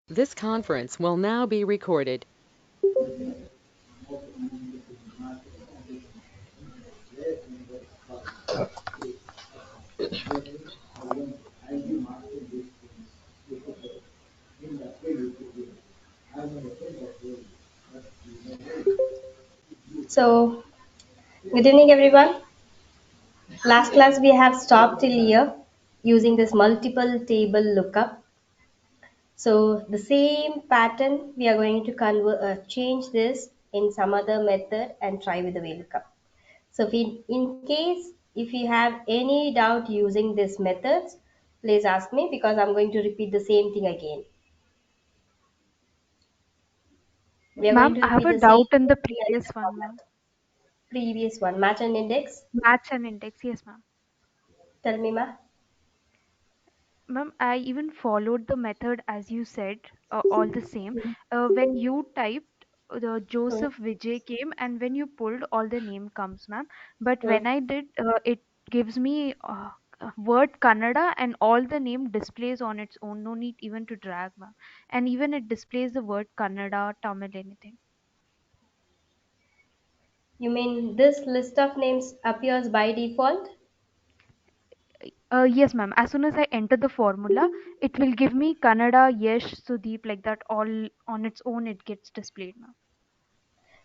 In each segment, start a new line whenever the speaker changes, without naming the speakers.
This conference will now be recorded.
So, good evening, everyone. Last class we have stopped till here using this multiple table lookup. So, the same pattern we are going to change this in some other method and try with the VLOOKUP. So, in case if you have any doubt using these methods, please ask me because I'm going to repeat the same thing again. We are going
Ma'am,
to
I have
repeat
a
the same
doubt in the
PID
previous one,
format.
ma'am.
Previous one, match and index.
Match and index. Yes, ma'am.
Tell me, ma.
Ma'am, I even followed the method as you said, all the same. When you typed, the
Hmm.
Joseph Vijay came, and when you pulled, all the name comes, ma'am. But
Hmm.
when I did, it gives me word Kannada, and all the name displays on its own. No need even to drag, ma'am. And even it displays the word Kannada, Tamil, anything.
You mean this list of names appears by default?
Yes, ma'am. As soon as I enter the formula, it will give me Kannada, Yesh, Sudeep, like that. All on its own, it gets displayed, ma'am.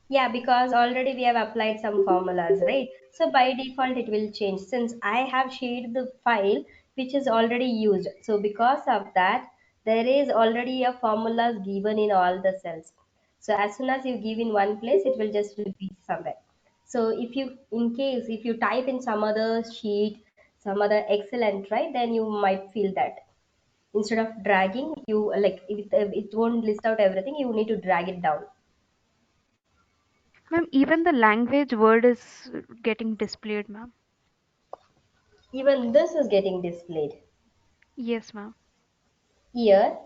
Yeah, because already we have applied some formulas, right? So by default, it will change since I have shared the file which is already used. So because of that, there is already a formulas given in all the cells. So as soon as you give in one place, it will just repeat somewhere. So if you, in case, if you type in some other sheet, some other Excel entry, then you might feel that instead of dragging, you like it won't list out everything. You need to drag it down.
Ma'am, even the language word is getting displayed, ma'am.
Even this is getting displayed
Yes, ma'am.
here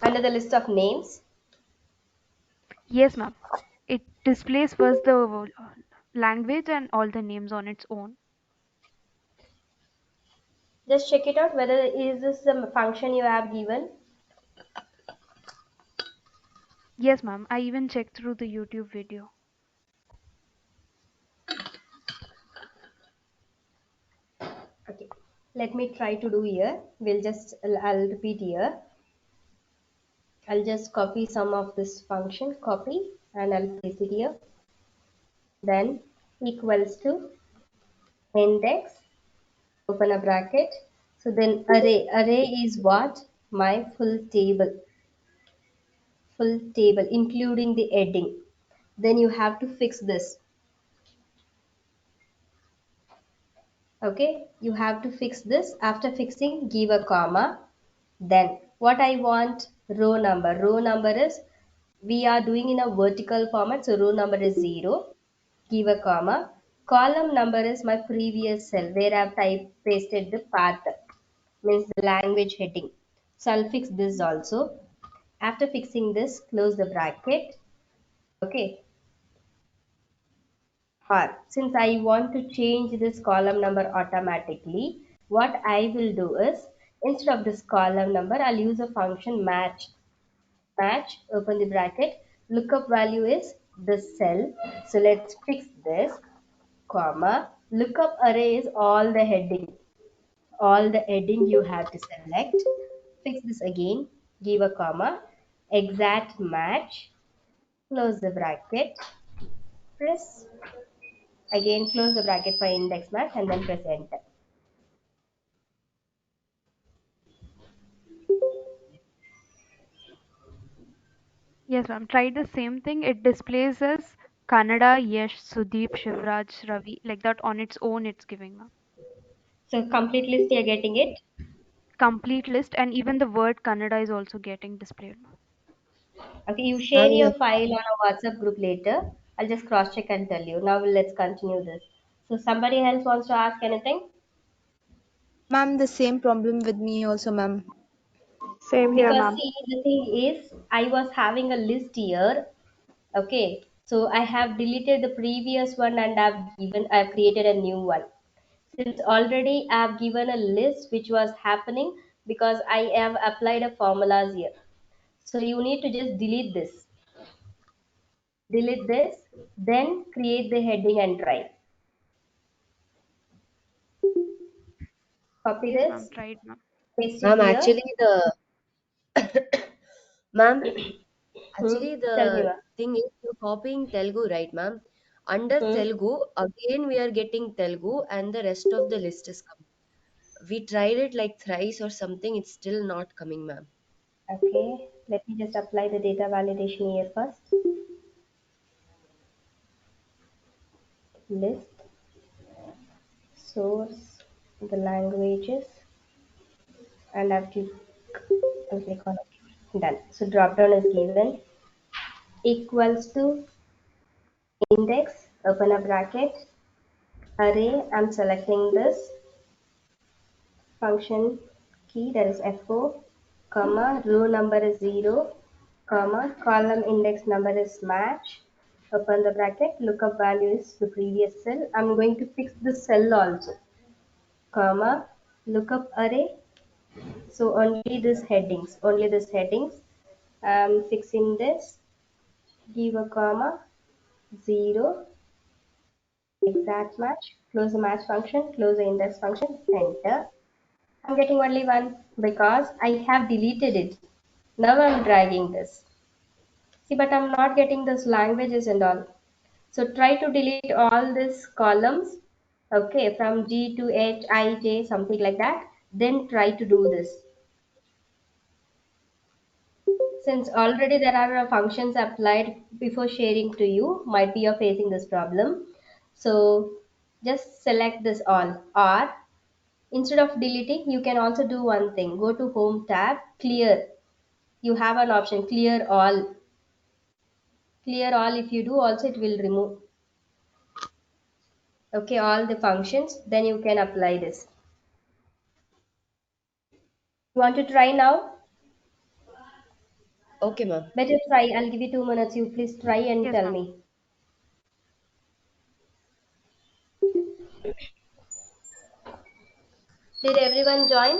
under the list of names.
Yes, ma'am. It displays first the language and all the names on its own.
Just check it out whether is this the function you have given.
Yes, ma'am. I even checked through the YouTube video.
Okay, let me try to do here. I'll repeat here. I'll just copy some of this function, copy, and I'll paste it here. Then equals to index, open a bracket. So then array is what? My full table, including the heading. Then you have to fix this. Okay, you have to fix this. After fixing, give a comma. Then what I want, row number is, we are doing in a vertical format, so row number is 0. Give a comma. Column number is my previous cell where I've pasted the path, means the language heading. So I'll fix this also. After fixing this, close the bracket. Okay, or since I want to change this column number automatically, what I will do is, instead of this column number, I'll use a function match. Match, open the bracket, lookup value is this cell. So let's fix this, comma. Lookup array is all the heading. All the heading you have to select. Fix this again, give a comma, exact match, close the bracket, press again, close the bracket for index match and then press enter.
Yes, ma'am. Try the same thing. It displays as Kannada, Yesh, Sudeep, Shivraj, Ravi, like that on its own. It's giving, ma'am.
So complete list you're getting it.
Complete list, and even the word Kannada is also getting displayed.
Okay, you share your
Yes,
file on a WhatsApp group later. I'll just cross check and tell you. Now let's continue this. So somebody else wants to ask anything?
ma'am, the same problem with me also, ma'am.
Same here,
Because
ma'am.
see, the thing is, I was having a list here. Okay, so I have deleted the previous one and I've created a new one. Since already I've given a list which was happening, because I have applied a formulas here. So you need to just delete this, then create the heading and try. Copy
Yes, ma'am.
this,
Tried, ma'am.
paste it
Ma'am,
here.
actually the ma'am,
Hmm.
actually
Tell me,
the
ma'am.
thing is you're copying Telugu, right, ma'am? Under
Hmm.
Telugu, again we are getting Telugu and the rest of the list is coming. We tried it like thrice or something, it's still not coming, ma'am.
Okay, let me just apply the data validation here first. List, source, the languages, and I'll click on OK. Done. So drop down is given equals to index, open a bracket, array. I'm selecting this function key, that is F4, comma, row number is 0, comma, column index number is match, open the bracket, lookup value is the previous cell. I'm going to fix the cell also, comma, lookup array. So only this headings. I'm fixing this, give a comma, 0, exact match, close the match function, close the index function, enter. I'm getting only one because I have deleted it. Now I'm dragging this. See, but I'm not getting this languages and all. So try to delete all these columns, okay, from G to H, I, J, something like that. Then try to do this. Since already there are functions applied before sharing to you, might be you're facing this problem. So just select this all, or instead of deleting, you can also do one thing. Go to Home tab, clear. You have an option, clear all. Clear all, if you do also it will remove, okay, all the functions. Then you can apply this. You want to try now?
Okay, ma'am.
Better try. I'll give you 2 minutes. You please try and
Yes,
tell
ma'am.
me. Did everyone join?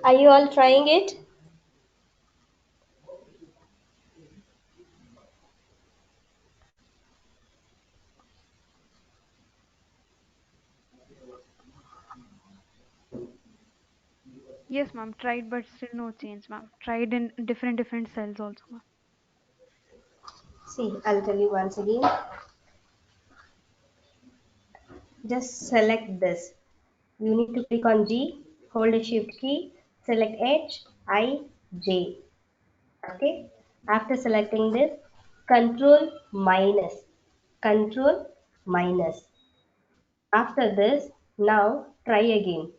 Are you all trying it?
Yes, ma'am. Tried, but still no change, ma'am. Tried in different cells also, ma'am.
See, I'll tell you once again. Just select this. You need to click on G, hold a shift key, select H, I, J. Okay. After selecting this, control minus. Control minus. After this, now try again.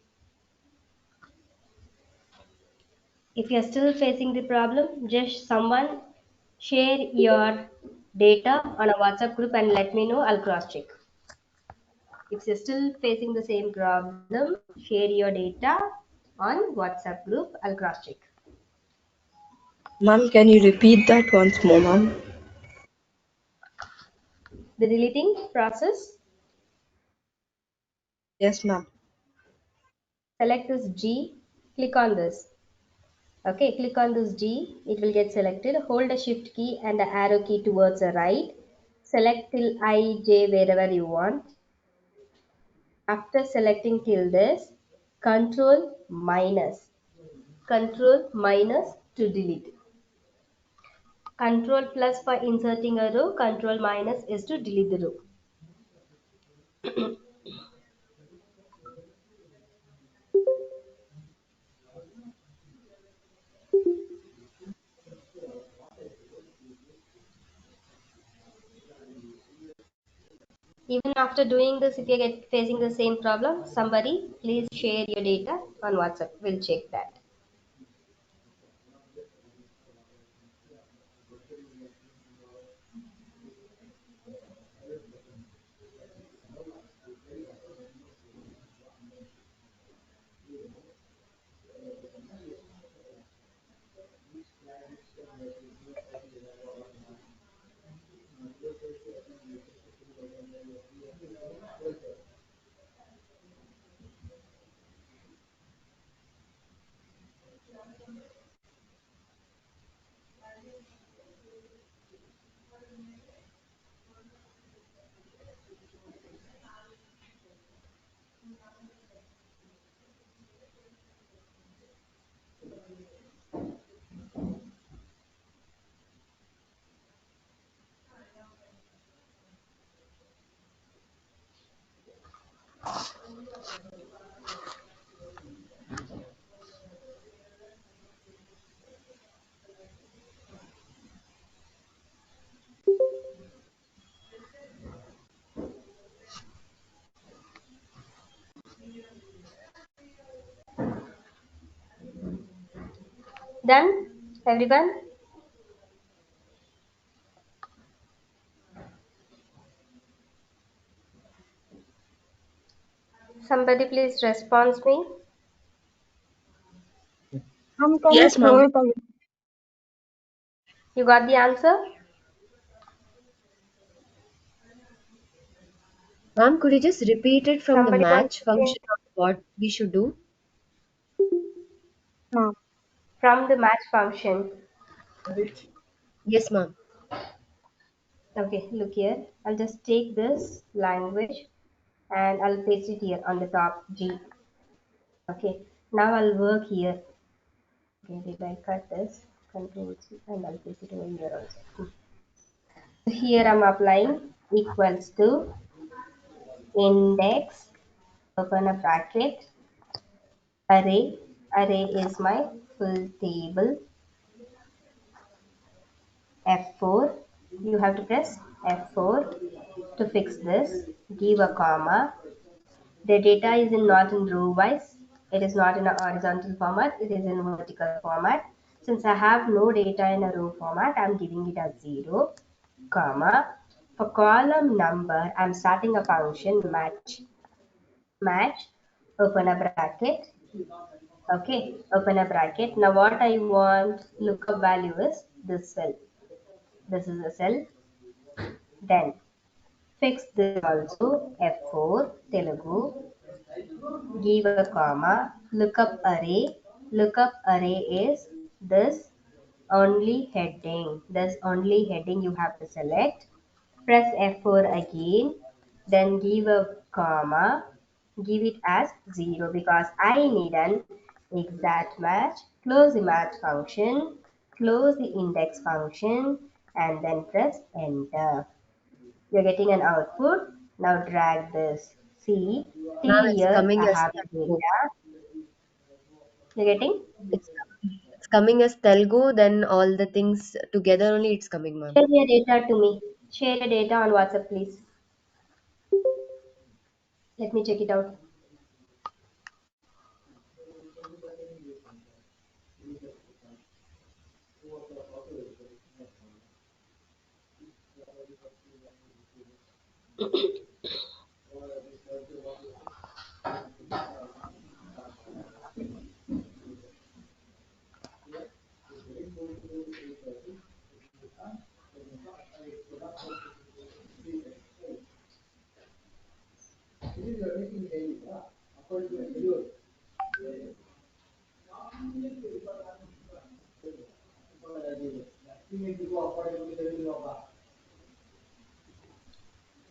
If you're still facing the problem, just someone share your data on a WhatsApp group and let me know. I'll cross check. If you're still facing the same problem, share your data on WhatsApp group. I'll cross check.
Ma'am, can you repeat that once more, ma'am?
The deleting process.
Yes, ma'am.
Select this G, click on this. Okay, click on this G, it will get selected. Hold the shift key and the arrow key towards the right. Select till I, J wherever you want. After selecting till this, control minus to delete. Control plus for inserting a row, control minus is to delete the row. Even after doing this, if you get facing the same problem, somebody please share your data on WhatsApp. We'll check that. Done, everyone? Somebody please respond me.
Can you
Yes,
throw
ma'am.
it away?
You got the answer?
Ma'am, could you just repeat it from the
Somebody wants
match
to change
function of what we should do?
Ma'am.
from the match function.
Yes, ma'am.
Okay, look here. I'll just take this language and I'll paste it here on the top G. Okay, now I'll work here. Okay, did I cut this? Control C and I'll paste it over here also. So here I'm applying equals to index, open a bracket, array is my full table, F4, you have to press F4 to fix this, give a comma. The data is in not in row wise, it is not in a horizontal format, it is in vertical format. Since I have no data in a row format, I'm giving it as 0, comma. For column number, I'm starting a function match, open a bracket. Okay, open a bracket. Now what I want lookup value is this cell. This is a cell. Then fix this also F4 Telugu. Give a comma. Lookup array is this only heading. This only heading you have to select. Press F4 again. Then give a comma. Give it as 0 because I need an exact match. Close the match function. Close the index function and then press enter. You're getting an output. Now drag this. See, till
Ma'am, it's
here
coming
I
as
have the
Telugu.
data. You're getting?
It's coming as Telugu, then all the things together only it's coming, ma'am.
Share your data to me. Share your data on WhatsApp, please. Let me check it out.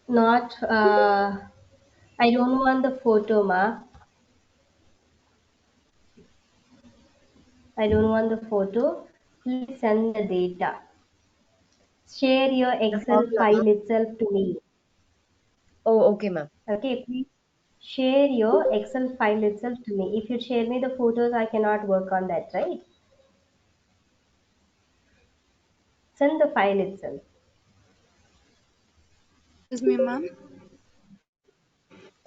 Not, I don't want the photo, ma. I don't want the photo. Please send the data. Share your
The
Excel
formula,
file
ma'am.
itself to me.
Oh, okay, ma'am.
Okay, please share your Excel file itself to me. If you share me the photos, I cannot work on that, right? Send the file itself.
Excuse me, ma'am.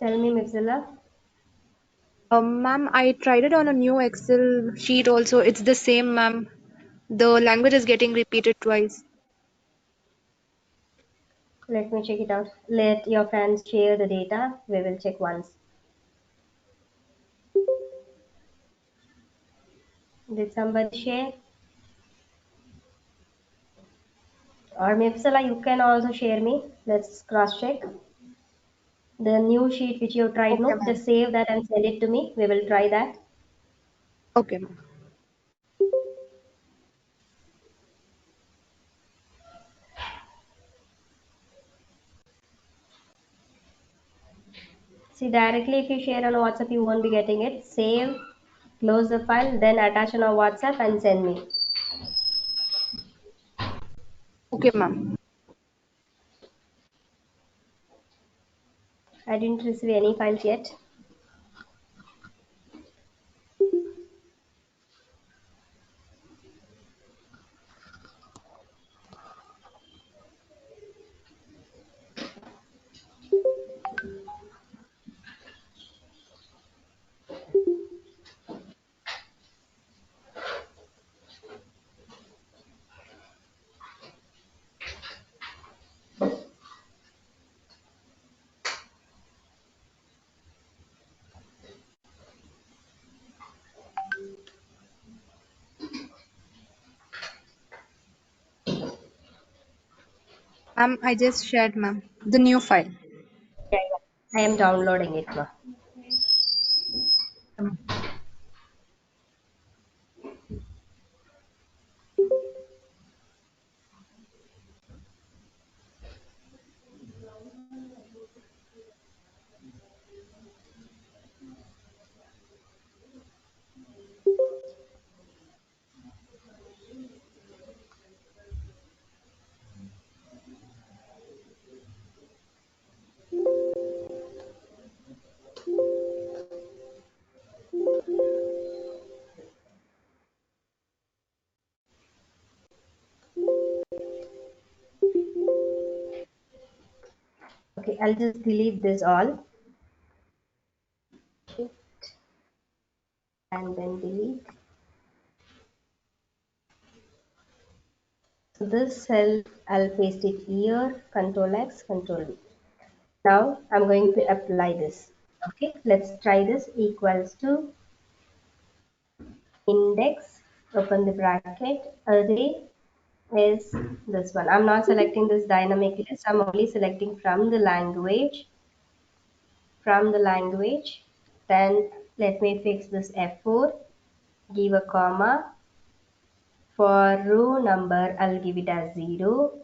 Tell me, Mipsala.
Ma'am, I tried it on a new Excel sheet also. It's the same, ma'am. The language is getting repeated twice.
Let me check it out. Let your friends share the data. We will check once. Did somebody share? Or Mipsala, you can also share me. Let's cross check. The new sheet which you tried,
Okay,
no?
ma'am.
Just save that and send it to me. We will try that.
Okay, ma'am.
See, directly if you share on WhatsApp, you won't be getting it. Save, close the file, then attach on our WhatsApp and send me.
Okay, ma'am.
I didn't receive any files yet.
Ma'am, I just shared, ma'am. The new file.
Yeah, yeah. I am downloading it now. Okay, I'll just delete this all. Shift and then delete. So this cell, I'll paste it here. Control X, Control V. Now I'm going to apply this. Okay, let's try this. Equals to index, open the bracket, array is this one. I'm not selecting this dynamic list. I'm only selecting from the language. Then let me fix this F4, give a comma. For row number, I'll give it as 0.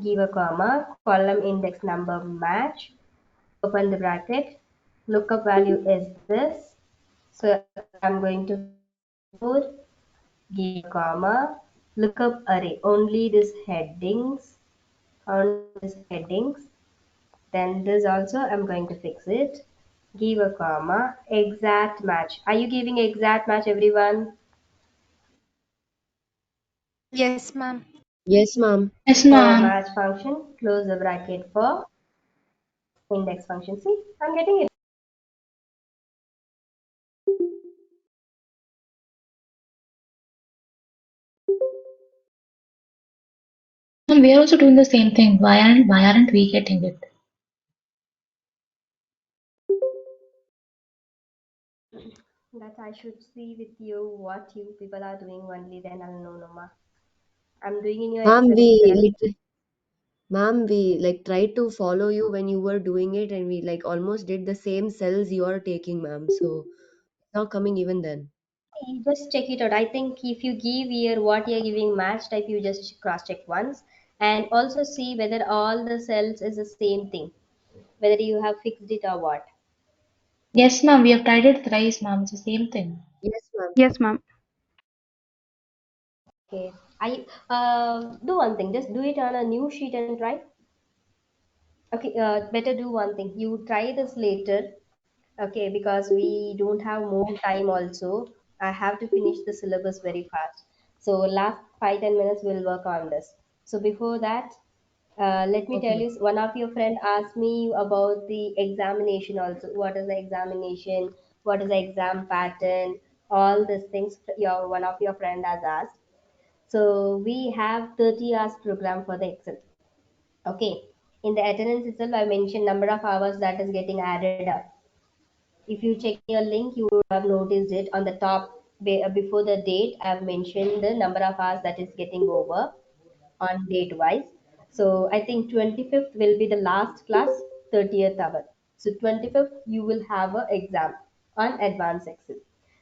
Give a comma, column index number match, open the bracket, lookup value is this. So I'm going to 4, give a comma, lookup array, only this headings, then this also I'm going to fix it. Give a comma, exact match. Are you giving exact match, everyone?
Yes, ma'am.
Yes, ma'am.
Yes,
For
ma'am.
match function, close the bracket for index function. See, I'm getting it.
And we are also doing the same thing. Why aren't we getting it?
That I should see with you what you people are doing only, then I'll know, Noma. I'm doing in your
Ma'am,
Excel
we
itself.
literally Ma'am, we like tried to follow you when you were doing it, and we like almost did the same cells you are taking, ma'am. So it's not coming even then.
You just check it out. I think if you give here what you're giving match type, you just cross check once and also see whether all the cells is the same thing, whether you have fixed it or what.
Yes, ma'am. We have tried it thrice, ma'am. It's the same thing.
Yes, ma'am.
Yes, ma'am.
Okay. I do one thing. Just do it on a new sheet and try. Okay. Better do one thing. You try this later. Okay, because we don't have more time also. I have to finish the syllabus very fast. So last 5-10 minutes we'll work on this. So before that, let me
Okay,
tell
ma'am.
you, one of your friend asked me about the examination also. What is the examination? What is the exam pattern? All these things. One of your friend has asked. So we have 30 hours program for the Excel. Okay. In the attendance itself, I mentioned number of hours that is getting added up. If you check your link, you would have noticed it on the top before the date. I've mentioned the number of hours that is getting over on date wise. So I think 25th will be the last class, 30th hour. So 25th you will have a exam on advanced Excel.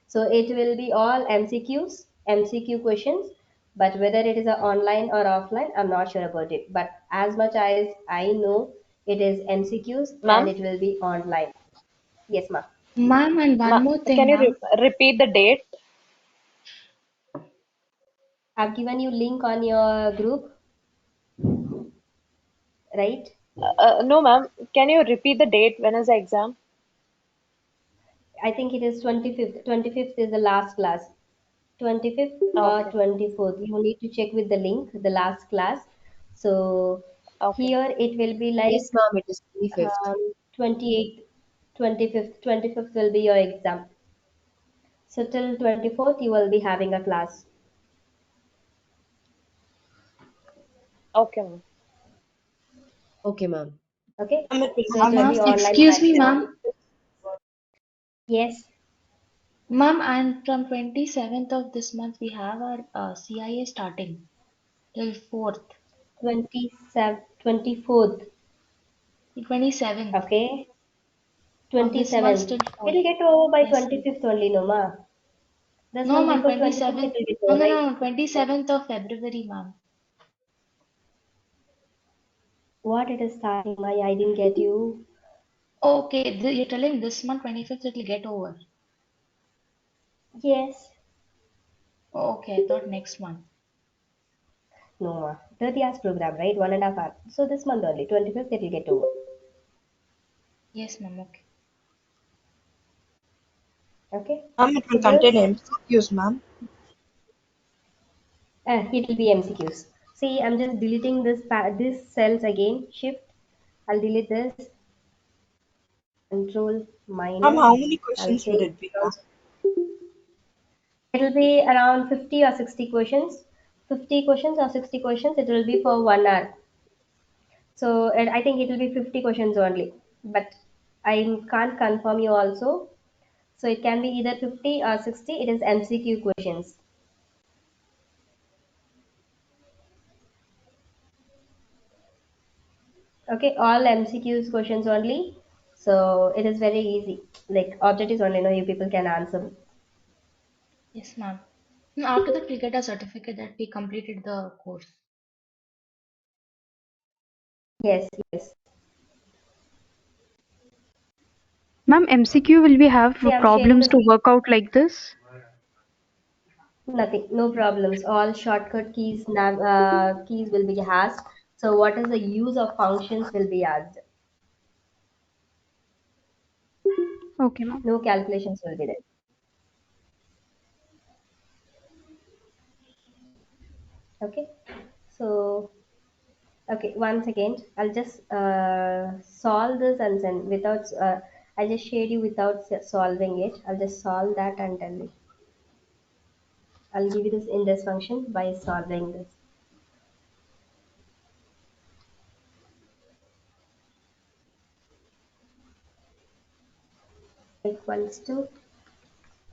So it will be all MCQs, MCQ questions, but whether it is a online or offline, I'm not sure about it. But as much as I know, it is MCQs and
Ma'am,
it will be online. Yes, ma'am.
Ma'am, and one more
can
thing,
you
ma'am.
repeat the date?
I've given you link on your group, right?
No, ma'am. Can you repeat the date? When is the exam?
I think it is 25th. 25th is the last class. 25th or
Okay.
24th. You need to check with the link, the last class. So
Okay.
here it will be like
Yes, ma'am. It is 25th.
28th, 25th. 25th will be your exam. So till 24th you will be having a class.
Okay, ma'am.
Okay, ma'am.
Okay.
Ma'am, it will
So it will
continue.
be
Ma'am,
online
excuse me,
pattern.
ma'am.
Yes,
Ma'am, and from 27th of this month, we have our CIA starting till 4th,
27th, 24th.
27th
Okay.
of this month
27th.
till 4th.
It'll get over by
Yes, ma'am.
25th only, no ma. This
No,
month
ma'am,
before 25th it
27th.
will get
No,
over,
no,
right?
no, 27th of February, ma'am.
What it is starting, my I didn't get you.
Okay, you're telling this month 25th it will get over.
Yes.
Okay, I thought next month.
No ma. 30 hours program, right? 1.5 hour. So this month only, 25th it will get over.
Yes, ma'am, okay.
Okay.
Ma'am, it
So
will contain
this
MCQs, ma'am.
it will be MCQs. See, I'm just deleting this cells again. Shift. I'll delete this. Control
Ma'am,
minus.
how many
I'll
questions would
say
it be, ma'am?
because it will be around 50 or 60 questions. 50 questions or 60 questions. It will be for 1 hour. So I think it will be 50 questions only. But I can't confirm you also. So it can be either 50 or 60. It is MCQ questions. Okay, all MCQs questions only. So it is very easy. Like objectives only, no, you people can answer.
Yes, ma'am. After that, we get a certificate that we completed the course.
Yes, yes.
Ma'am, MCQ will we have
See, I'm sharing
problems
the
to work out like this?
nothing, no problems. All shortcut keys will be asked. So what is the use of functions will be asked.
Okay, ma'am.
No calculations will be there. Okay. So okay, one second. I'll just solve this and send without. I just shared you without solving it. I'll just solve that and tell you. I'll give you this index function by solving this. Equals to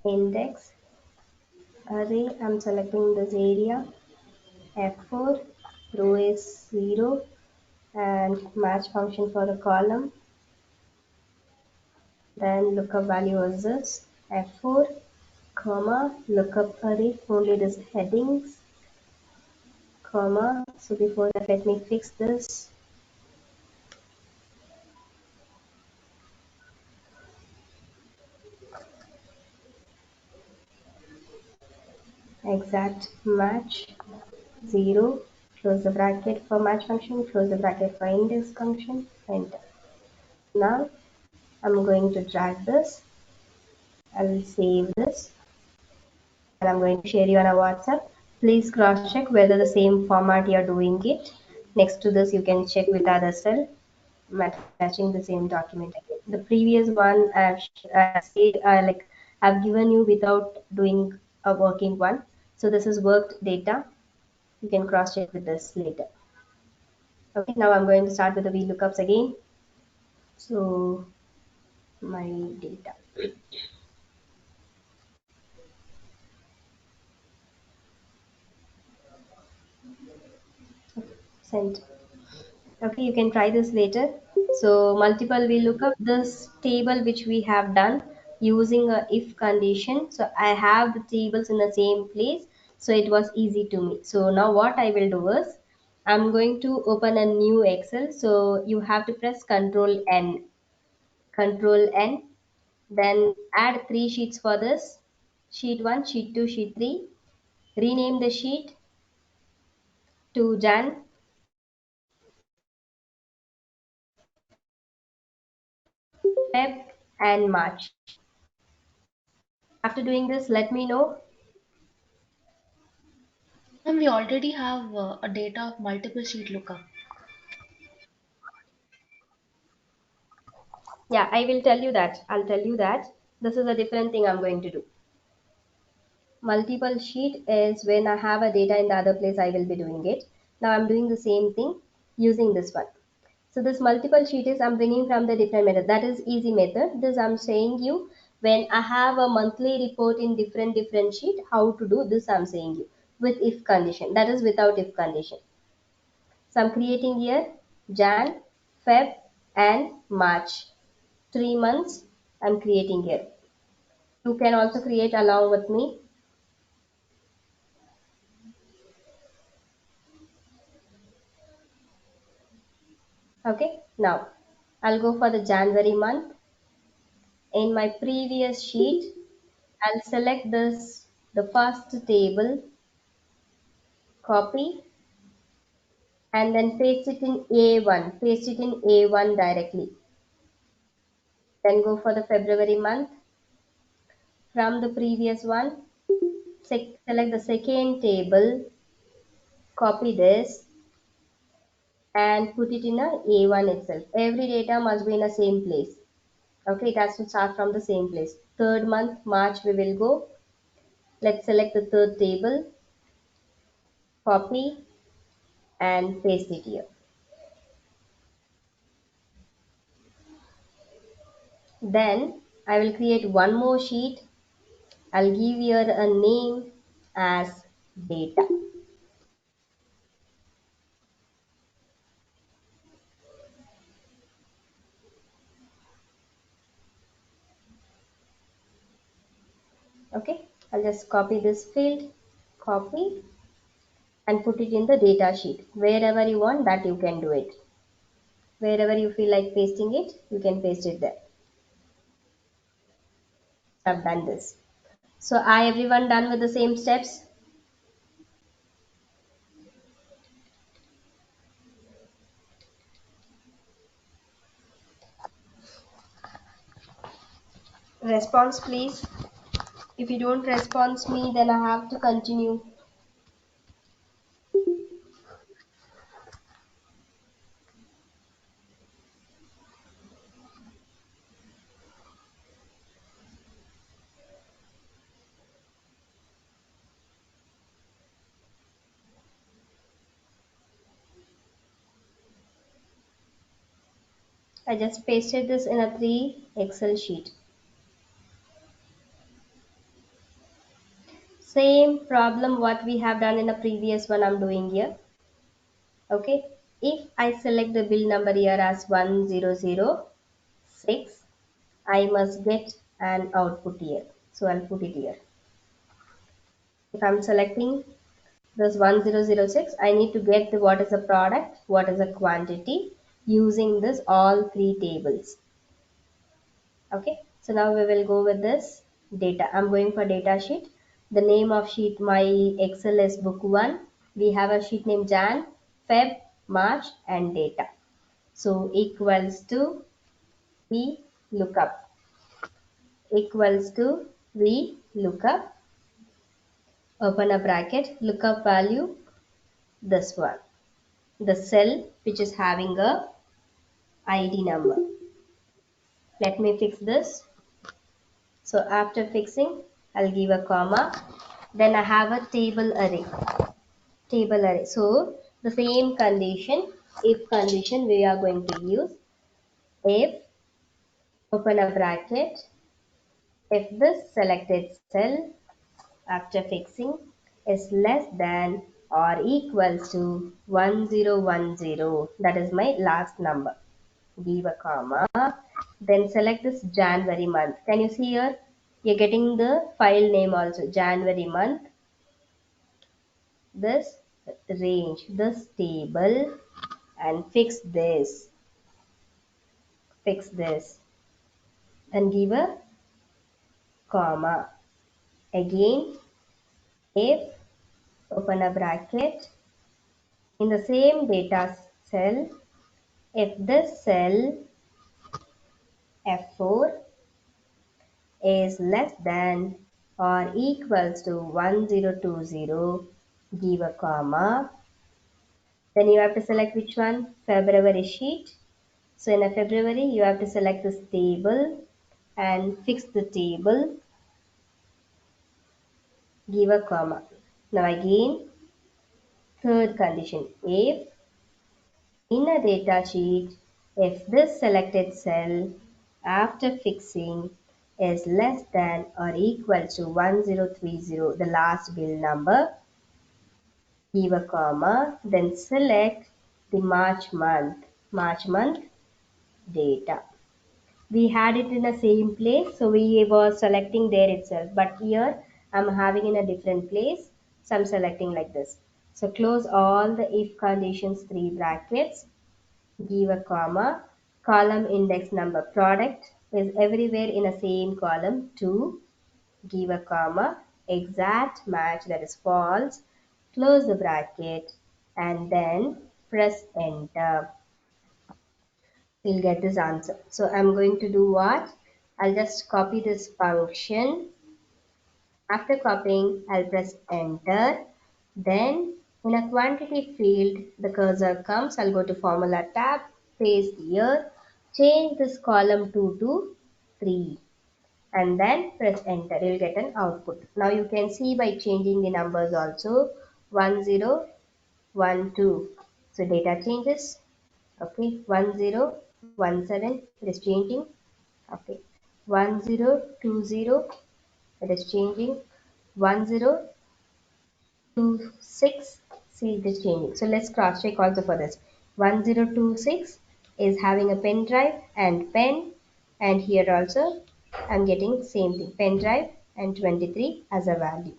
index array. I'm selecting this area F4, row is 0, and match function for the column. Then lookup value is this F4, comma, lookup array, only this headings, comma. So before that, let me fix this. Exact match 0, close the bracket for match function, close the bracket for index function, enter. Now I'm going to drag this. I will save this and I'm going to share you on a WhatsApp. Please cross check whether the same format you are doing it. Next to this, you can check with other cell. I'm attaching the same document again. The previous one I've said, like I've given you without doing a working one. So this is worked data. You can cross check with this later. Okay, now I'm going to start with the VLOOKUPs again. So my data sent. Okay, you can try this later. So multiple VLOOKUP, this table which we have done using a if condition. So I have the tables in the same place. So it was easy to me. So now what I will do is I'm going to open a new Excel. So you have to press Control N. Control N. Then add three sheets for this. Sheet 1, Sheet 2, Sheet 3. Rename the sheet to Jan, Feb, and March. After doing this, let me know.
And we already have a data of multiple sheet lookup.
Yeah, I will tell you that. I'll tell you that. This is a different thing I'm going to do. Multiple sheet is when I have a data in the other place, I will be doing it. Now I'm doing the same thing using this one. So this multiple sheet is I'm bringing from the different method. That is easy method. This I'm saying you when I have a monthly report in different sheet, how to do this I'm saying you with if condition. That is without if condition. So I'm creating here Jan, Feb, and March. 3 months I'm creating here. You can also create along with me. Okay, now I'll go for the January month. In my previous sheet, I'll select this, the first table, copy, and then paste it in A1. Paste it in A1 directly. Then go for the February month. From the previous one, select the second table, copy this, and put it in a A1 itself. Every data must be in the same place. Okay, it has to start from the same place. Third month, March, we will go. Let's select the third table, copy, and paste it here. Then I will create one more sheet. I'll give here a name as data. Okay, I'll just copy this field, copy, and put it in the data sheet. Wherever you want that you can do it. Wherever you feel like pasting it, you can paste it there. I've done this. So are everyone done with the same steps? Response please. If you don't respond me, then I have to continue. I just pasted this in a 3 Excel sheet. Same problem what we have done in the previous one I'm doing here. Okay. If I select the bill number here as 1006, I must get an output here. So I'll put it here. If I'm selecting this 1006, I need to get the what is the product, what is the quantity using this all three tables. Okay, so now we will go with this data. I'm going for data sheet. The name of sheet, my Excel is book 1. We have a sheet named Jan, Feb, March and data. So equals to we lookup, equals to we lookup, open a bracket, lookup value, this one, the cell which is having a ID number. Let me fix this. So after fixing, I'll give a comma. Then I have a table array. Table array. So the same condition, if condition we are going to use. If, open a bracket, if this selected cell after fixing is less than or equals to 1010, that is my last number. Give a comma, then select this January month. Can you see here? You're getting the file name also, January month, this range, this table, and fix this, then give a comma. Again, if, open a bracket, in the same data cell, if this cell F4 is less than or equals to 1020, give a comma. Then you have to select which one? February sheet. So in a February, you have to select this table and fix the table, give a comma. Now again, third condition, if in a data sheet, if this selected cell after fixing is less than or equal to 1030, the last bill number, give a comma, then select the March month data. We had it in the same place, so we were selecting there itself, but here I'm having in a different place, so I'm selecting like this. So close all the if conditions, three brackets, give a comma, column index number, product is everywhere in the same column, 2, give a comma, exact match, that is false, close the bracket and then press enter. You'll get this answer. So I'm going to do what? I'll just copy this function. After copying, I'll press enter. Then in a quantity field, the cursor comes. I'll go to formula tab, paste here, change this column 2 to 3 and then press enter. You'll get an output. Now you can see by changing the numbers also, 1012. So data changes. Okay, 1017, it is changing. Okay, 1020, it is changing. 1026, see it is changing. So let's cross check also for this. 1026 is having a pen drive and pen, and here also I'm getting same thing, pen drive and 23 as a value.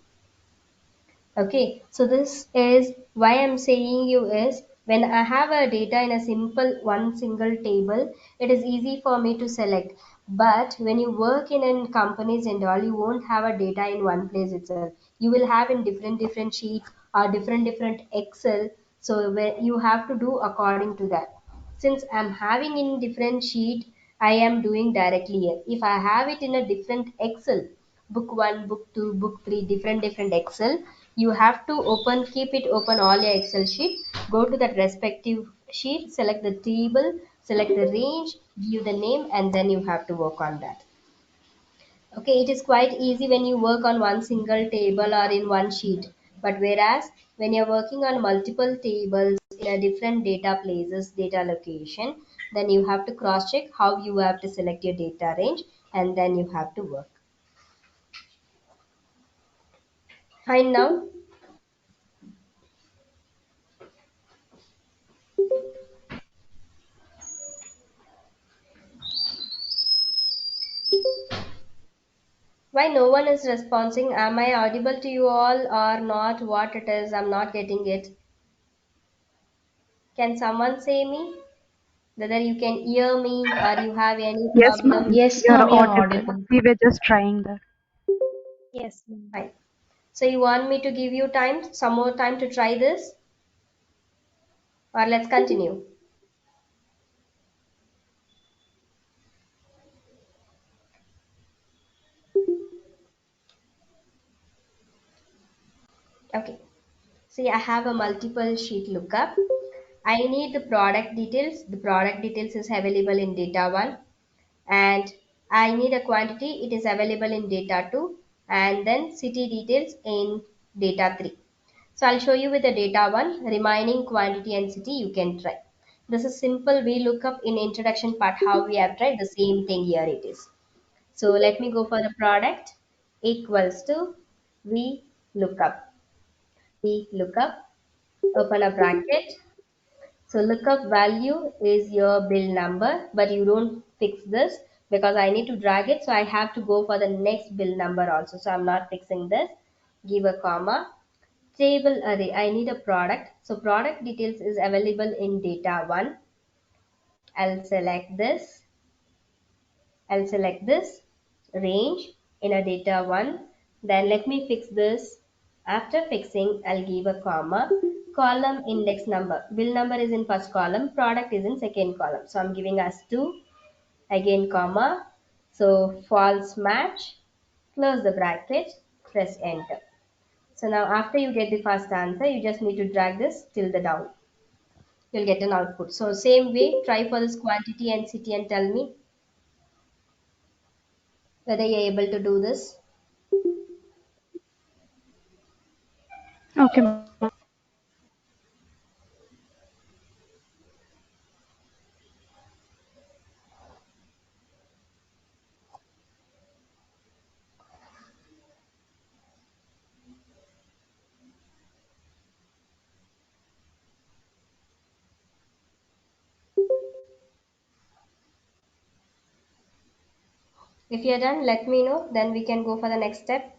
Okay, so this is why I'm saying you is when I have a data in a simple one single table, it is easy for me to select. But when you work in companies and all, you won't have a data in one place itself. You will have in different sheets or different Excel. So where you have to do according to that. Since I'm having in different sheet, I am doing directly here. If I have it in a different Excel, book 1, book 2, book 3, different Excel, you have to open, keep it open all your Excel sheet, go to that respective sheet, select the table, select the range, give the name, and then you have to work on that. Okay, it is quite easy when you work on one single table or in one sheet, but whereas when you're working on multiple tables in a different data places, data location, then you have to cross check how you have to select your data range and then you have to work. Fine now. Why no one is responding? Am I audible to you all or not? What it is? I'm not getting it. Can someone say me whether you can hear me or you have any
Yes,
problem?
ma'am.
Yes,
You're
ma'am, you're
audible.
audible.
We were just trying that.
Yes, ma'am.
Fine. So you want me to give you time, some more time to try this, or let's continue? Okay. See, I have a multiple sheet lookup. I need the product details. The product details is available in data 1, and I need a quantity. It is available in data 2, and then city details in data 3. So I'll show you with the data 1, remaining quantity and city you can try. This is simple VLOOKUP in introduction part how we have tried the same thing here it is. So let me go for the product equals to VLOOKUP. VLOOKUP, open a bracket. So lookup value is your bill number, but you don't fix this because I need to drag it. So I have to go for the next bill number also. So I'm not fixing this. Give a comma. Table array. I need a product. So product details is available in data 1. I'll select this. I'll select this range in a data 1. Then let me fix this. After fixing, I'll give a comma. Column index number. Bill number is in first column. Product is in second column. So I'm giving us 2. Again comma. So false match. Close the bracket. Press enter. So now after you get the first answer, you just need to drag this till the down. You'll get an output. So same way, try for this quantity and city and tell me whether you're able to do this.
Okay, ma'am.
If you're done, let me know. Then we can go for the next step.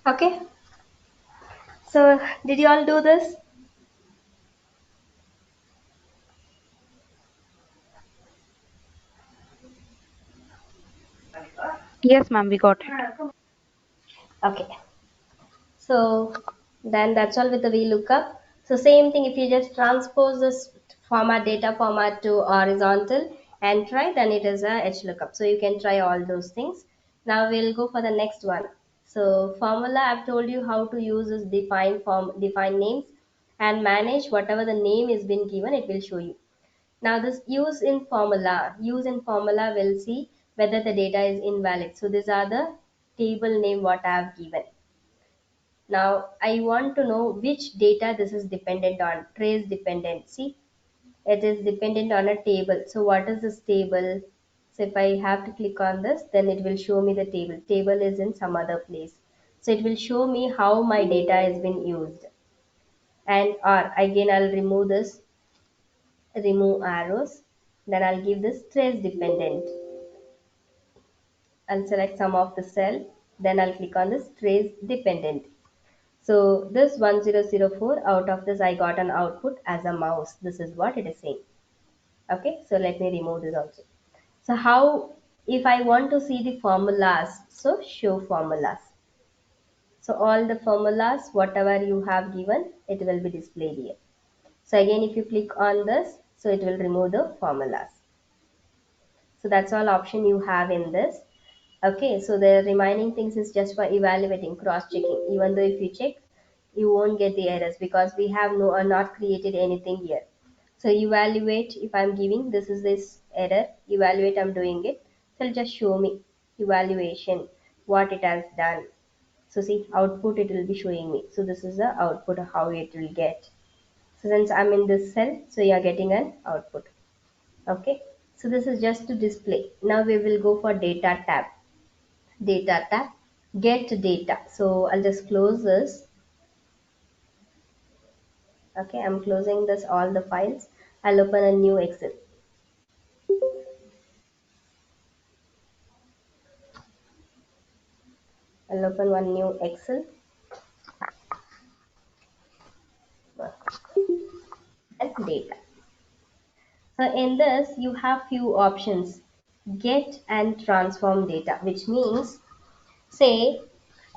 Okay. So did you all do this?
Yes, ma'am. We got it.
Okay. So then that's all with the VLOOKUP. So same thing if you just transpose this format data format to horizontal and try, then it is a HLOOKUP. So you can try all those things. Now we'll go for the next one. So formula, I've told you how to use this define names and manage whatever the name is been given, it will show you. Now this use in formula will see whether the data is invalid. So these are the table name what I have given. Now I want to know which data this is dependent on. Trace dependency. It is dependent on a table. So what is this table? So if I have to click on this, then it will show me the table. Table is in some other place. So it will show me how my data has been used. And or again I'll remove this, remove arrows. Then I'll give this trace dependent. I'll select some of the cell. Then I'll click on this trace dependent. So this 1004, out of this I got an output as a mouse. This is what it is saying. Okay, so let me remove this also. So how, if I want to see the formulas, so show formulas. So all the formulas, whatever you have given, it will be displayed here. So again, if you click on this, so it will remove the formulas. So that's all option you have in this. Okay, so the remaining things is just for evaluating, cross-checking. Even though if you check, you won't get the errors because we have not created anything here. So evaluate, if I'm giving this is this error, evaluate, I'm doing it. So it'll just show me evaluation, what it has done. So see output, it will be showing me. So this is the output, how it will get. So since I'm in this cell, so you're getting an output. Okay. So this is just to display. Now we will go for data tab. Data tab, get data. So I'll just close this. Okay, I'm closing this all the files. I'll open a new Excel. I'll open one new Excel and data. So in this you have few options, get and transform data, which means say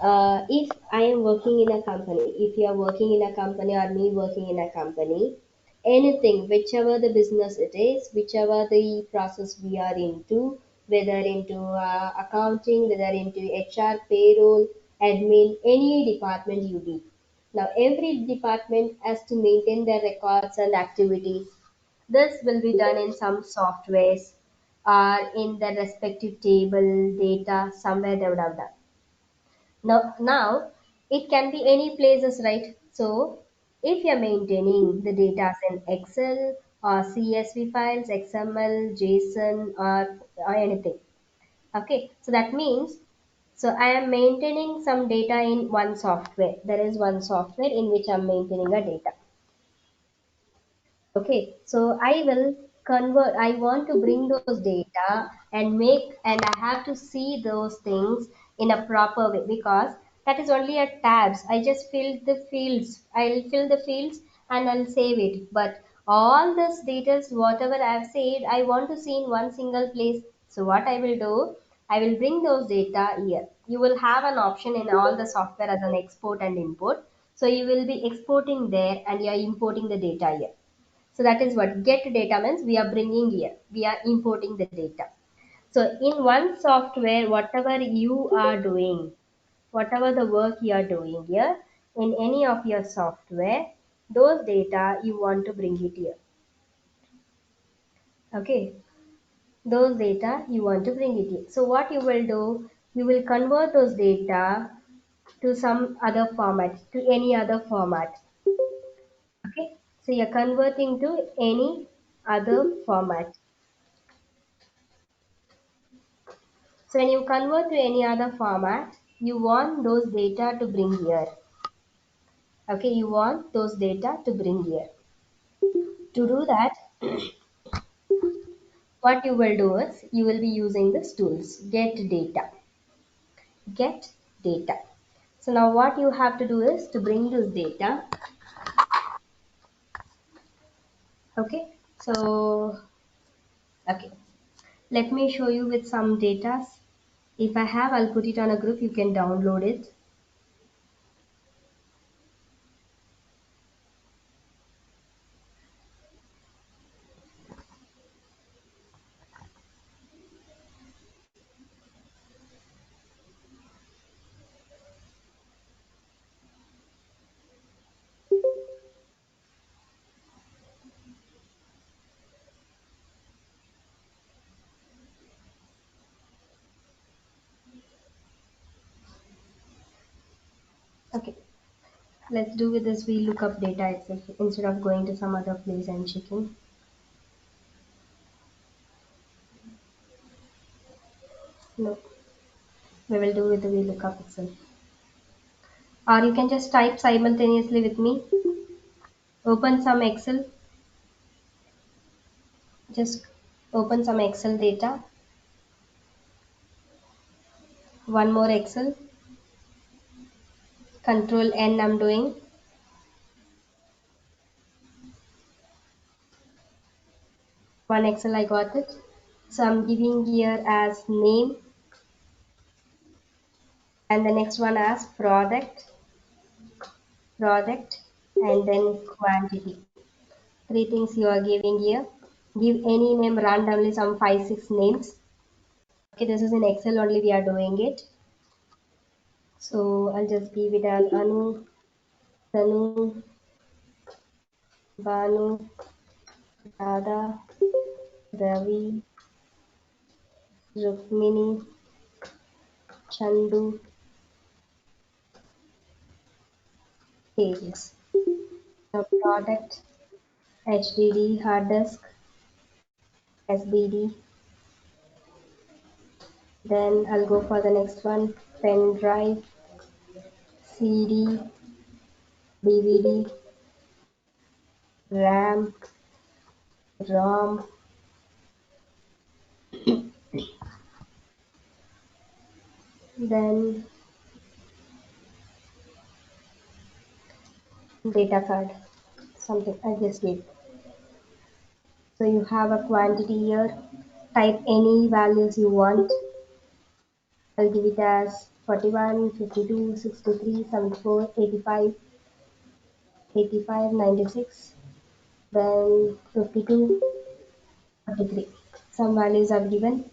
if I am working in a company, if you are working in a company or me working in a company, anything, whichever the business it is, whichever the process we are into, whether into accounting, whether into HR, payroll, admin, any department you be. Now every department has to maintain their records and activities. This will be done in some softwares or in the respective table data somewhere they would have done. Now it can be any places, right? So if you're maintaining the data in Excel or CSV files, XML, JSON, or anything. Okay, so that means so I am maintaining some data in one software. There is one software in which I'm maintaining a data. Okay, so I will convert, I want to bring those data and make, and I have to see those things in a proper way because that is only a tabs. I just fill the fields. I'll fill the fields and I'll save it. But all this data, whatever I've saved, I want to see in one single place. So what I will do, I will bring those data here. You will have an option in all the software as an export and import. So you will be exporting there and you are importing the data here. So that is what get data means, we are bringing here, we are importing the data. So in one software, whatever you are doing, whatever the work you are doing here, in any of your software, those data you want to bring it here. Okay, those data you want to bring it here. So what you will do, you will convert those data to some other format, to any other format. Okay, so you're converting to any other format. So when you convert to any other format, you want those data to bring here. Okay, you want those data to bring here. To do that, what you will do is you will be using this tools, get data. Get data. So now what you have to do is to bring this data. Okay, so okay, let me show you with some data. If I have, I'll put it on a group, you can download it. Okay, let's do with this. We look up data itself instead of going to some other place and checking. No, we will do with the VLOOKUP itself. Or you can just type simultaneously with me. Open some Excel. Just open some Excel data. One more Excel. Control N I'm doing. One Excel I got it. So I'm giving here as name and the next one as product and then quantity. Three things you are giving here. Give any name randomly, some 5 6 names. Okay, this is in Excel only we are doing it. So I'll just give it as Anu, Tanu, Banu, Radha, Ravi, Rukmini, Chandu, Tejas. The product HDD, hard disk, SBD. Then I'll go for the next one, pen drive, CD, DVD, RAM, ROM, then data card, something I just gave. So you have a quantity here. Type any values you want. I'll give it as 41, 52, 63, 74, 85, 85, 96, then 52, 43. Some values are given.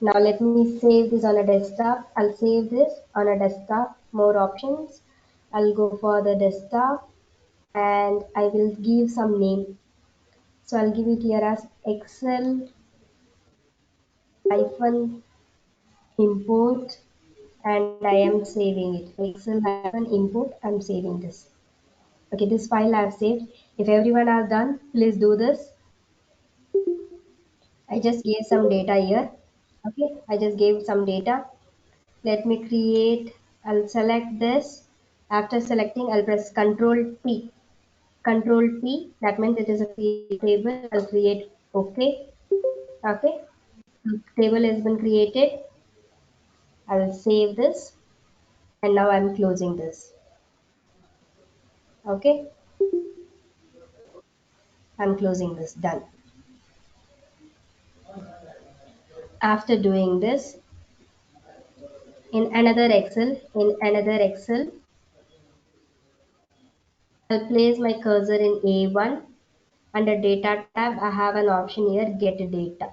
Now let me save this on a desktop. I'll save this on a desktop. More options. I'll go for the desktop and I will give some name. So I'll give it here as Excel hyphen import and I am saving it. Excel hyphen import. I'm saving this. Okay, this file I've saved. If everyone has done, please do this. I just gave some data here. Okay, I just gave some data. Let me create, I'll select this. After selecting, I'll press Control P. Control P, that means it is a create table. I'll create OK. Okay, table has been created. I'll save this and now I'm closing this. Okay, I'm closing this, done. After doing this, in another Excel, I'll place my cursor in A1. Under data tab, I have an option here, get data.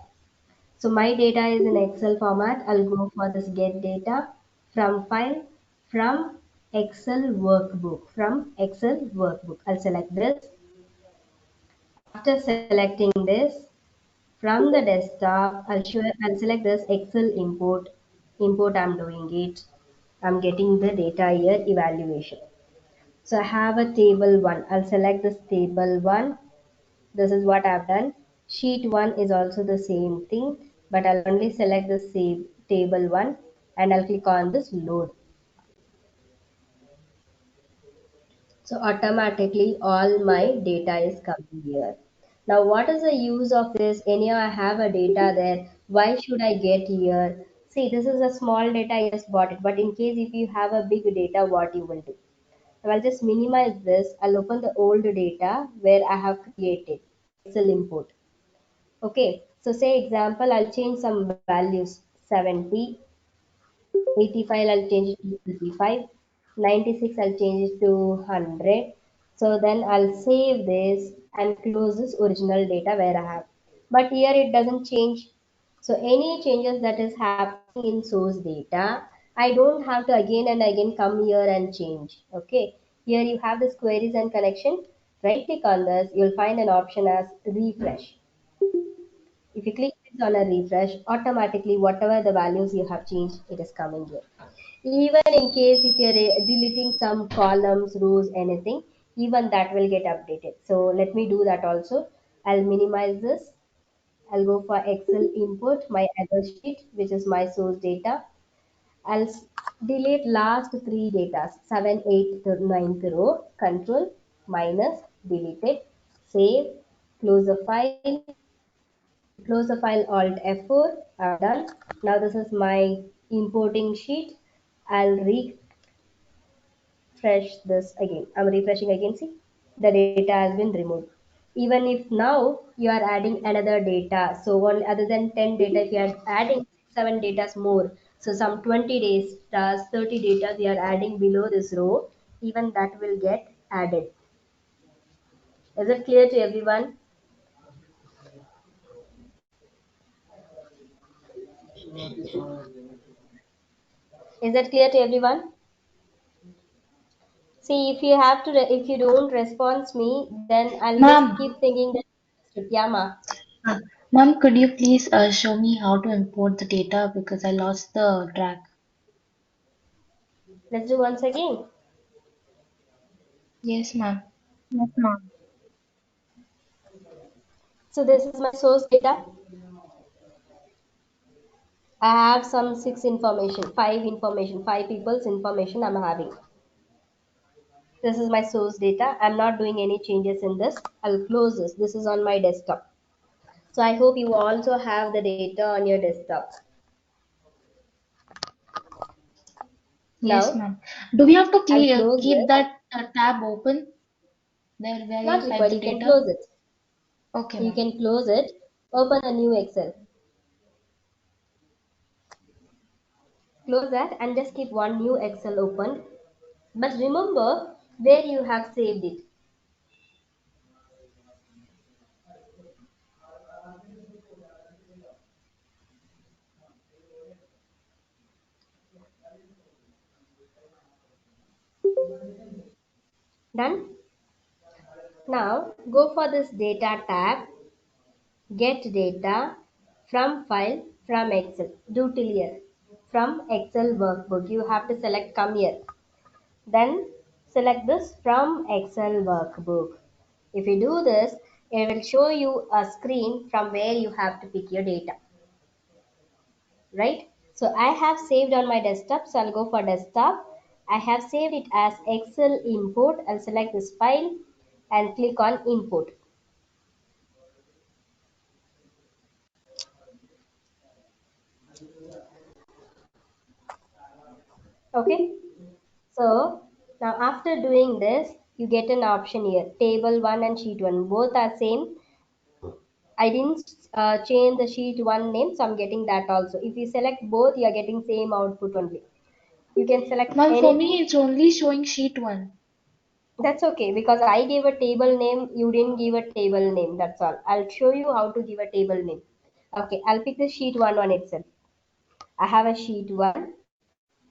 So my data is in Excel format. I'll go for this get data from file, from Excel workbook, I'll select this. After selecting this, from the desktop, I'll select this Excel import. Import, I'm doing it. I'm getting the data here, evaluation. So I have a table 1. I'll select this table 1. This is what I've done. Sheet 1 is also the same thing, but I'll only select the same table 1 and I'll click on this load. So automatically all my data is coming here. Now what is the use of this? Anyhow, I have a data there. Why should I get here? See, this is a small data, I just bought it. But in case if you have a big data, what you will do? I'll just minimize this. I'll open the old data where I have created Excel import. Okay, so say example, I'll change some values 70, 85 I'll change it to 85, 96 I'll change it to 100. So then I'll save this and close this original data where I have. But here it doesn't change. So any changes that is happening in source data, I don't have to again and again come here and change. Okay, here you have this queries and connection. Right click on this, you'll find an option as refresh. If you click this on a refresh, automatically whatever the values you have changed, it is coming here. Even in case if you're deleting some columns, rows, anything, even that will get updated. So let me do that also. I'll minimize this. I'll go for Excel import my other sheet, which is my source data. I'll delete last three data, 7, 8, 9th row, control, minus, delete it, save, close the file, alt F4, I'm done. Now this is my importing sheet. I'll refresh this again. I'm refreshing again, see, the data has been removed. Even if now you are adding another data, so one other than 10 data, if you are adding 7 data more, so some 20 days, 30 data you are adding below this row, even that will get added. Is it clear to everyone? Is that clear to everyone? See, if you have to, if you don't respond me, then I'll just
Ma'am,
keep thinking that. Yeah, ma.
uh, ma'am, could you please show me how to import the data because I lost the track?
Let's do once again.
Yes, ma'am.
Yes, ma'am.
So this is my source data. I have some five people's information I'm having. This is my source data. I'm not doing any changes in this. I'll close this. This is on my desktop. So I hope you also have the data on your desktop.
Yes,
Now
ma'am. Do we have to
I'll close
keep
this.
that tab open there where you
Not
fed
required.
the
You can
data?
close it.
Okay,
You
ma'am.
can close it. Open a new Excel. Close that and just keep one new Excel open. But remember where you have saved it. Done? Now go for this data tab, get data from file from Excel. Do till here. From Excel workbook. You have to select come here. Then select this from Excel workbook. If you do this, it will show you a screen from where you have to pick your data. Right? So I have saved on my desktop. So I'll go for desktop. I have saved it as Excel import. I'll select this file and click on import. Okay. So now after doing this, you get an option here. Table 1 and sheet 1. Both are same. I didn't change the sheet 1 name. So I'm getting that also. If you select both, you are getting same output only. You can select
Ma'am, for
anything.
me it's only showing sheet 1.
That's okay because I gave a table name, you didn't give a table name. That's all. I'll show you how to give a table name. Okay, I'll pick the sheet one itself. I have a sheet one.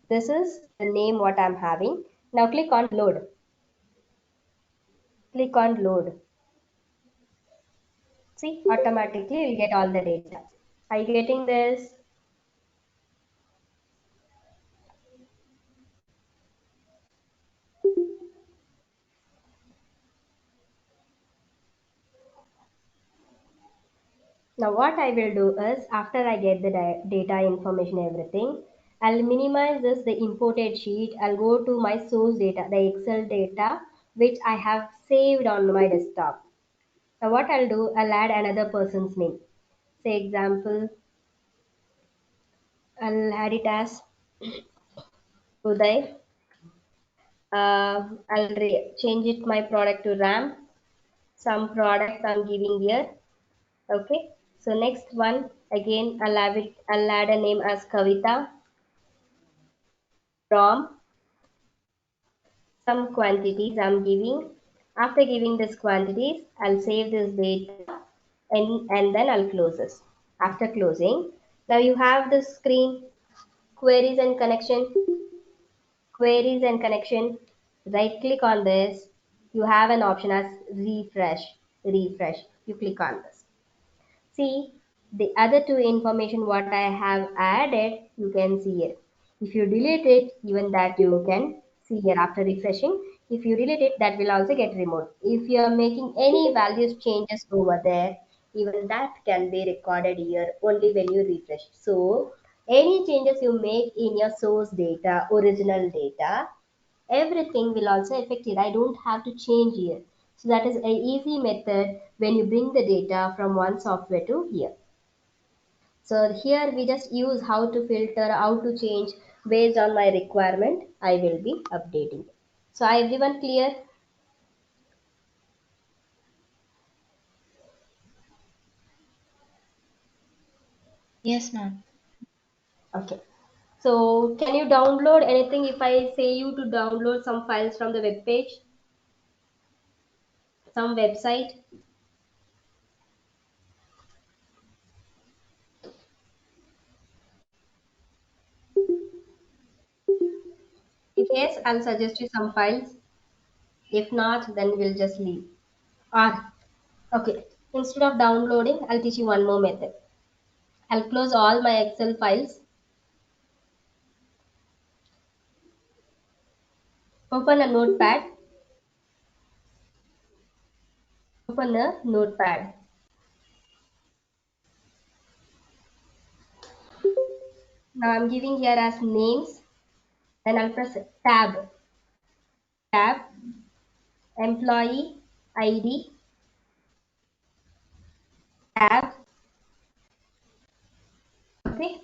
This is the name what I'm having. Now click on load. Click on load. See, automatically you'll get all the data. Are you getting this? Now what I will do is after I get the data information everything, I'll minimize this the imported sheet. I'll go to my source data, the Excel data which I have saved on my desktop. Now what I'll do, I'll add another person's name. Say example, I'll add it as Uday. I'll change it my product to RAM. Some products I'm giving here. Okay. So next one again I'll add a name as Kavita from some quantities I'm giving. After giving this quantities, I'll save this data and then I'll close this. After closing, now you have the screen queries and connection. Queries and connection. Right click on this. You have an option as refresh. Refresh. You click on this. See the other two information what I have added, you can see here. If you delete it, even that you can see here after refreshing. If you delete it, that will also get removed. If you are making any values changes over there, even that can be recorded here only when you refresh. So any changes you make in your source data, original data, everything will also affect it. I don't have to change here. So that is a easy method when you bring the data from one software to here. So here we just use how to filter, how to change based on my requirement. I will be updating. So everyone clear?
Yes, ma'am.
Okay. So can you download anything if I say you to download some files from the web page, some website? If yes, I'll suggest you some files. If not, then we'll just leave. Or okay, instead of downloading, I'll teach you one more method. I'll close all my Excel files, open a notepad, open a notepad. Now I'm giving here as names, then I'll press tab, employee ID, tab, okay.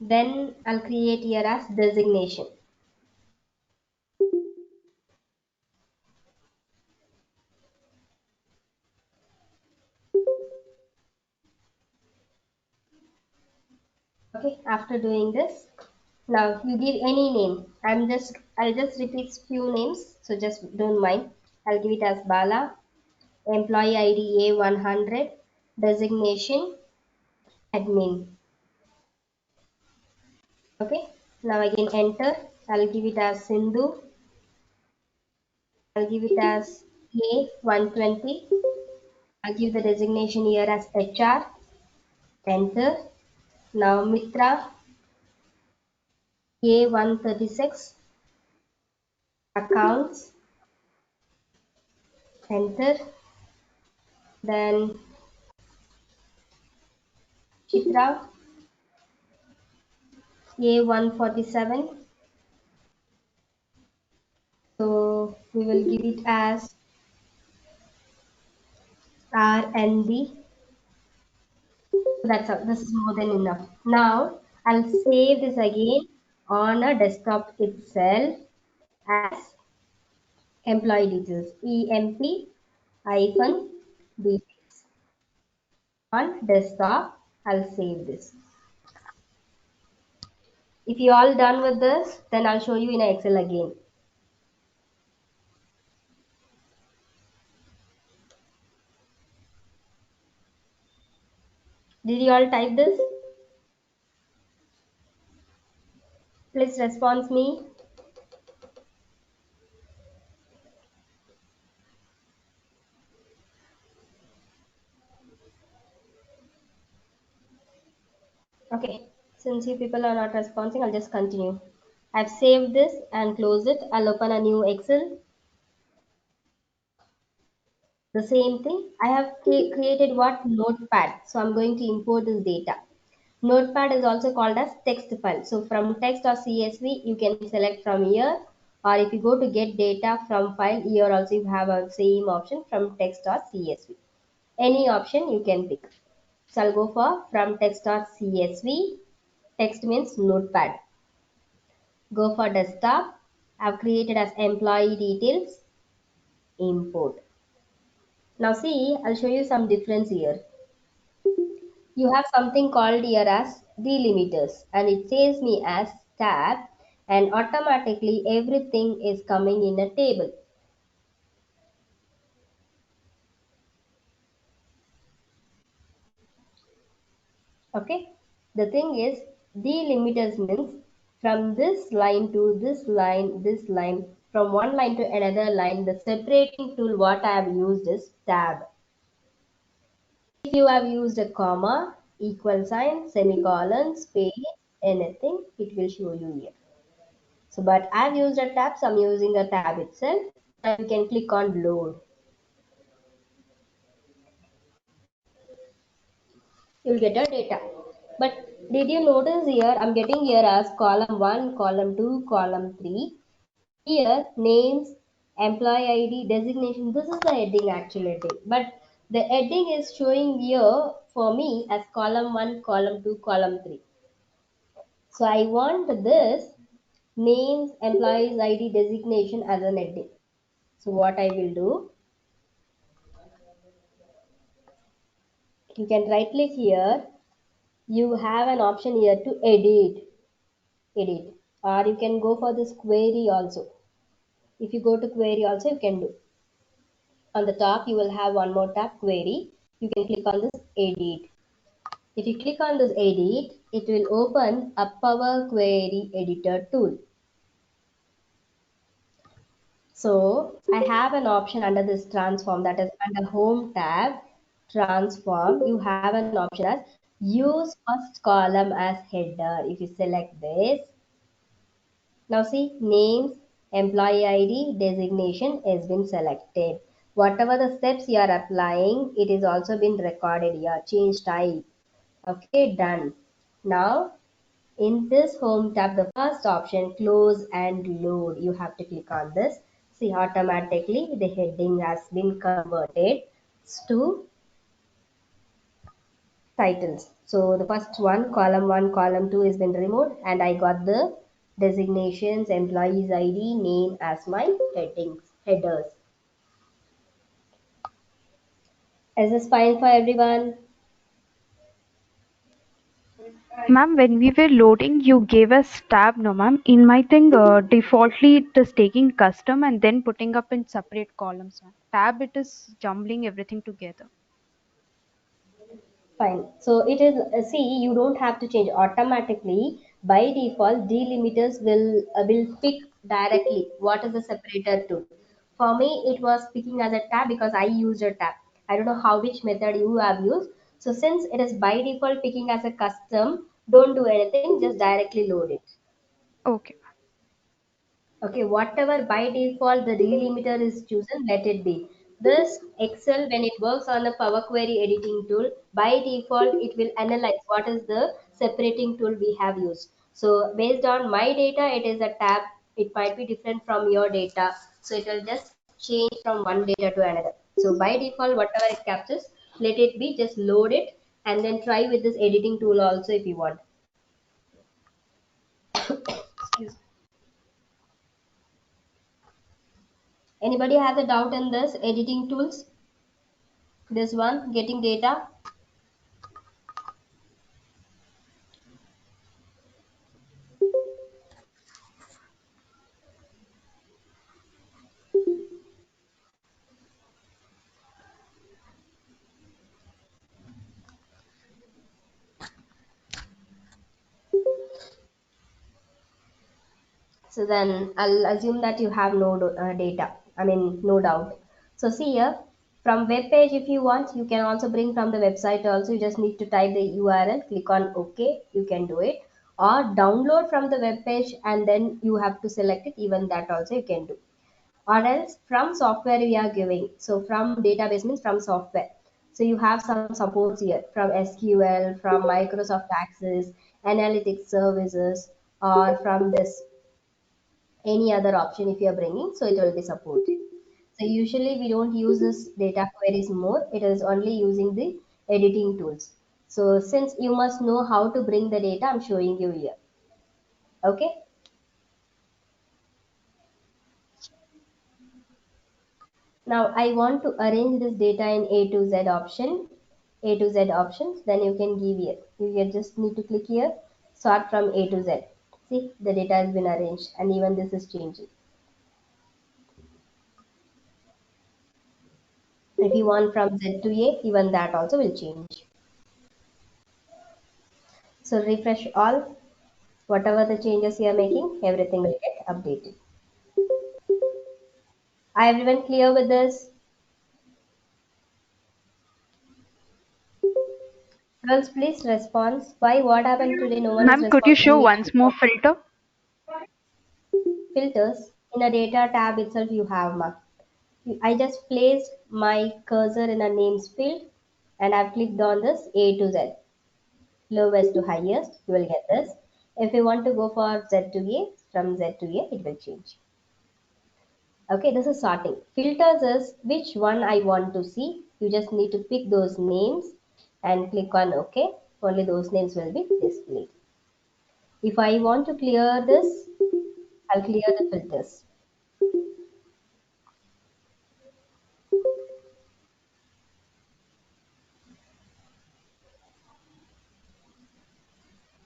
Then I'll create here as designation. Okay, after doing this, now you give any name. I'll just repeat few names, so just don't mind. I'll give it as Bala, employee ID A100, designation admin. Okay, now again enter. I'll give it as Sindhu. I'll give it as A120. I'll give the designation here as HR. Enter. Now Mitra A136. Accounts. Enter. Then Chitra A147. So we will give it as RNB. That's all. This is more than enough. Now I'll save this again on a desktop itself as employee details. EMP hyphen details. On desktop, I'll save this. If you all done with this, then I'll show you in Excel again. Did you all type this? Please respond me. Okay, since you people are not responding, I'll just continue. I've saved this and close it. I'll open a new Excel. The same thing. I have created what notepad. So I'm going to import this data. Notepad is also called as text file. So from text or CSV, you can select from here. Or if you go to get data from file, here also you have a same option from text or CSV. Any option you can pick. So I'll go for from text or CSV. Text means notepad. Go for desktop. I've created as employee details. Import. Now see, I'll show you some difference here. You have something called here as delimiters and it says me as tab and automatically everything is coming in a table. Okay. The thing is delimiters means from this line to this line, from one line to another line, the separating tool what I have used is tab. If you have used a comma, equal sign, semicolon, space, anything, it will show you here. So, but I've used a tab, so I'm using a tab itself. Now you can click on load. You'll get a data. But did you notice here, I'm getting here as column 1, column 2, column 3. Here, names, employee ID, designation, this is the heading actually. But the heading is showing here for me as column 1, column 2, column 3. So I want this names, employees ID, designation as an heading. So what I will do, you can right click here. You have an option here to edit, or you can go for this query also. If you go to query also, you can do. On the top, you will have one more tab, query. You can click on this edit. If you click on this edit, it will open a Power Query Editor tool. So I have an option under this transform, that is under home tab, transform. You have an option as use first column as header. If you select this, now see names, employee ID, designation has been selected. Whatever the steps you are applying, it is also been recorded here. Change type. Okay, done. Now in this home tab, the first option, close and load. You have to click on this. See, automatically the heading has been converted to titles. So the first one, column 2 has been removed, and I got the designations, employees ID, name as my headers. Is this fine for everyone?
Ma'am, when we were loading, you gave us tab, no ma'am. In my thing, defaultly it is taking custom and then putting up in separate columns, ma'am. Tab, it is jumbling everything together.
Fine. So it is, see, you don't have to change automatically. By default, delimiters will pick directly what is the separator tool. For me, it was picking as a tab because I used a tab. I don't know how which method you have used. So since it is by default picking as a custom, don't do anything, just directly load it.
Okay.
Okay, whatever by default the delimiter is chosen, let it be. This Excel, when it works on the Power Query editing tool, by default it will analyze what is the separating tool we have used. So based on my data, it is a tab. It might be different from your data. So it will just change from one data to another. So by default, whatever it captures, let it be, just load it and then try with this editing tool also if you want. Excuse me. Anybody has a doubt in this editing tools? This one, getting data. So then I'll assume that you have no data. I mean, no doubt. So see here, from web page, if you want, you can also bring from the website also. You just need to type the URL, click on OK, you can do it. Or download from the web page and then you have to select it. Even that also you can do. Or else from software we are giving. So from database means from software. So you have some supports here from SQL, from Microsoft Access, analytics services, or from this any other option if you are bringing, so it will be supported. So usually we don't use this data queries more, it is only using the editing tools. So since you must know how to bring the data, I'm showing you here. Okay, now I want to arrange this data in A to Z options, then you can give here, just need to click here, sort from A to Z. See, the data has been arranged and even this is changing. If you want from Z to A, even that also will change. So refresh all, whatever the changes you are making, everything will get updated. Are everyone clear with this? Girls, please respond. Why? What happened today? No one is
Ma'am, could you show
responding.
once more filter?
filters, in a data tab itself you have ma. I just placed my cursor in a names field and I've clicked on this A to Z, lowest to highest, you will get this. If you want to go for Z to A, from Z to A, it will change. Okay, this is sorting. Filters is which one I want to see. You just need to pick those names and click on OK. Only those names will be displayed. If I want to clear this, I'll clear the filters.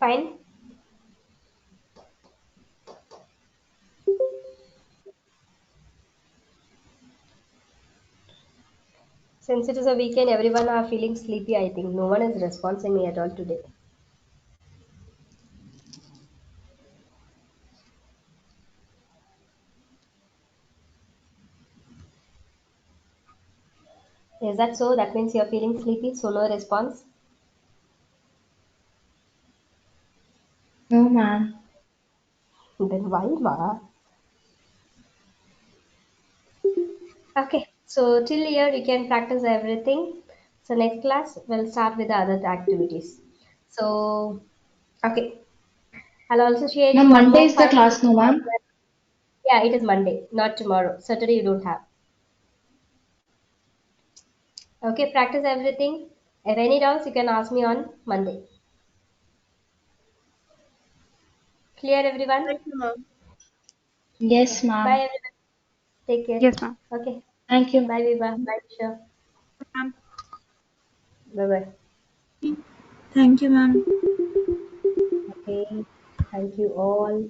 Fine. Since it is a weekend, everyone are feeling sleepy, I think. No one is responding me at all today. Is that so? That means you're feeling sleepy, so no response.
No, ma'am.
Then why, ma? Okay, so till here you can practice everything. So next class we'll start with the other activities. So okay, I'll also share you
Ma'am,
one
Monday
more
is the
file.
class, no, ma'am?
Yeah, it is Monday, not tomorrow. Saturday you don't have. Okay, practice everything. If any doubts, you can ask me on Monday. Clear, everyone?
Thank you, ma'am.
Okay.
Yes,
Bye,
ma'am.
everyone. Take care.
Yes, ma'am.
Okay.
Thank you.
Bye, Viva. Bye, Sure.
Ma'am.
Bye, bye.
Thank you, ma'am.
Okay. Thank you all.